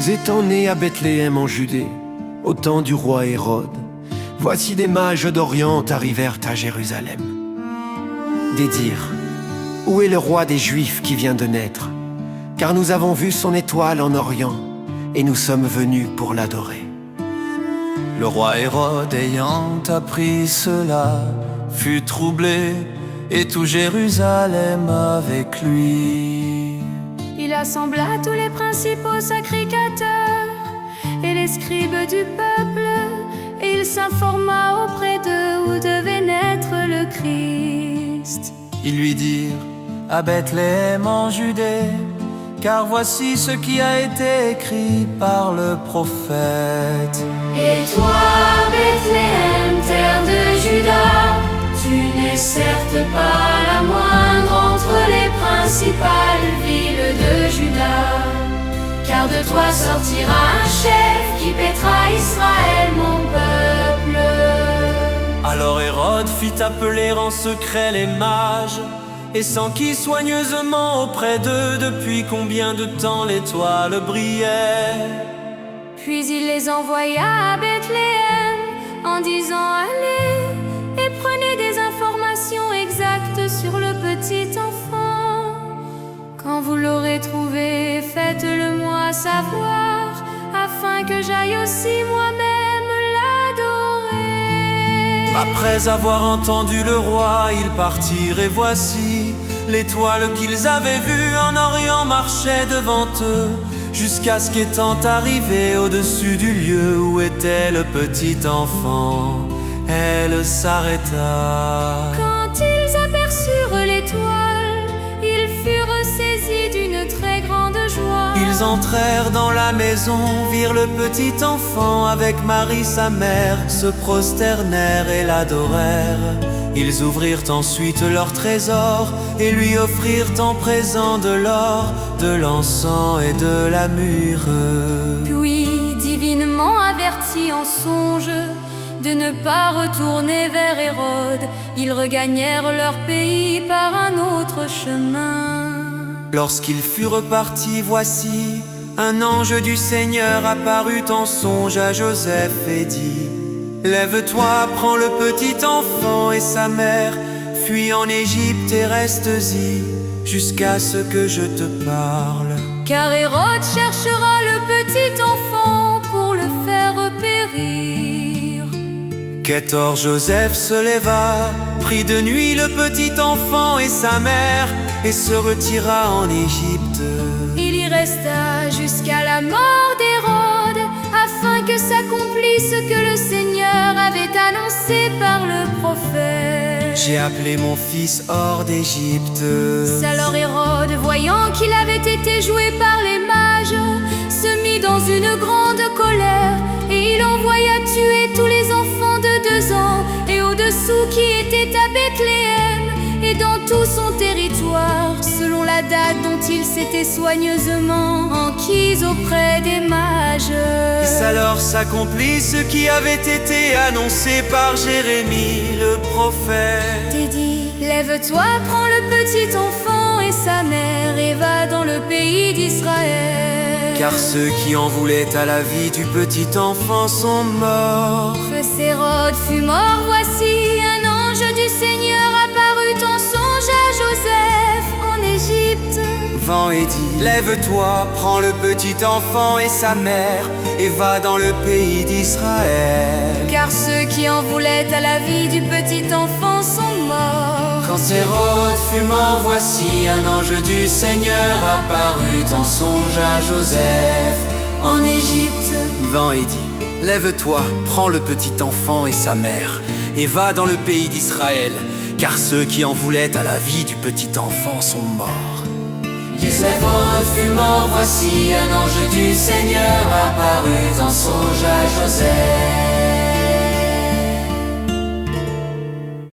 étant né à Bethléem en Judée, au temps du roi Hérode, voici des mages d'Orient arrivèrent à Jérusalem. Des dirent: où est le roi des Juifs qui vient de naître? Car nous avons vu son étoile en Orient, et nous sommes venus pour l'adorer. Le roi Hérode, ayant appris cela, fut troublé, et tout Jérusalem avec lui. Il assembla tous les principaux sacrificateurs et les scribes du peuple, et il s'informa auprès d'eux où devait naître le Christ. Ils lui dirent: à Bethléem en Judée, car voici ce qui a été écrit par le prophète. Et toi, Bethléem, terre de Juda, tu n'es certes pas la moindre entre les principales villes de Juda, car de toi sortira un chef qui paîtra Israël, mon peuple. Alors Hérode fit appeler en secret les mages, et s'enquit soigneusement auprès d'eux depuis combien de temps l'étoile brillait. Puis il les envoya à Bethléem en disant: allez et prenez des informations exactes sur le petit enfant. Quand vous l'aurez trouvé, faites-le moi savoir, afin que j'aille aussi moi-même l'adorer. Après avoir entendu le roi, ils partirent, et voici l'étoile qu'ils avaient vue en Orient marchait devant eux, jusqu'à ce qu'étant arrivée au-dessus du lieu où était le petit enfant, elle s'arrêta. Quand ils aperçurent l'étoile, ils furent saisis d'une très grande joie. Ils entrèrent dans la maison, virent le petit enfant avec Marie sa mère, se prosternèrent et l'adorèrent. Ils ouvrirent ensuite leur trésor et lui offrirent en présent de l'or, de l'encens et de la myrrhe. Puis, divinement avertis en songe de ne pas retourner vers Hérode, ils regagnèrent leur pays par un autre chemin. Lorsqu'ils furent partis, voici un ange du Seigneur apparut en songe à Joseph et dit: lève-toi, prends le petit enfant et sa mère, fuis en Égypte et restes-y jusqu'à ce que je te parle. Car Hérode cherchera le petit enfant pour le faire périr. Qu'étor Joseph se leva, prit de nuit le petit enfant et sa mère, et se retira en Égypte. Il y resta jusqu'à la mort d'Hérode, afin que s'accomplisse ce que le Seigneur avait annoncé par le prophète. J'ai appelé mon fils hors d'Égypte. Alors Hérode, voyant qu'il avait été joué par les mages, se mit dans une grande colère, et il envoya tuer tous les enfants de 2 ans et au-dessous qui étaient à Bethléem et dans tout son territoire, selon la date dont il s'était soigneusement enquis auprès des mages. Alors s'accomplit ce qui avait été annoncé par Jérémie le prophète. Et dit: lève-toi, prends le petit enfant et sa mère, et va dans le pays d'Israël. Car ceux qui en voulaient à la vie du petit enfant sont morts. Que Hérode fut mort, voici un ange du Seigneur apparut en songe à Joseph en Égypte. Vent et dit: lève-toi, prends le petit enfant et sa mère, et va dans le pays d'Israël. Car ceux qui en voulaient à la vie du petit enfant sont morts. Quand Hérode fut mort, voici un ange du Seigneur apparut en songe à Joseph en Égypte. Vent et dit: lève-toi, prends le petit enfant et sa mère, et va dans le pays d'Israël, car ceux qui en voulaient à la vie du petit enfant sont morts. Hérode fut mort, voici un ange du Seigneur apparut en songe à Joseph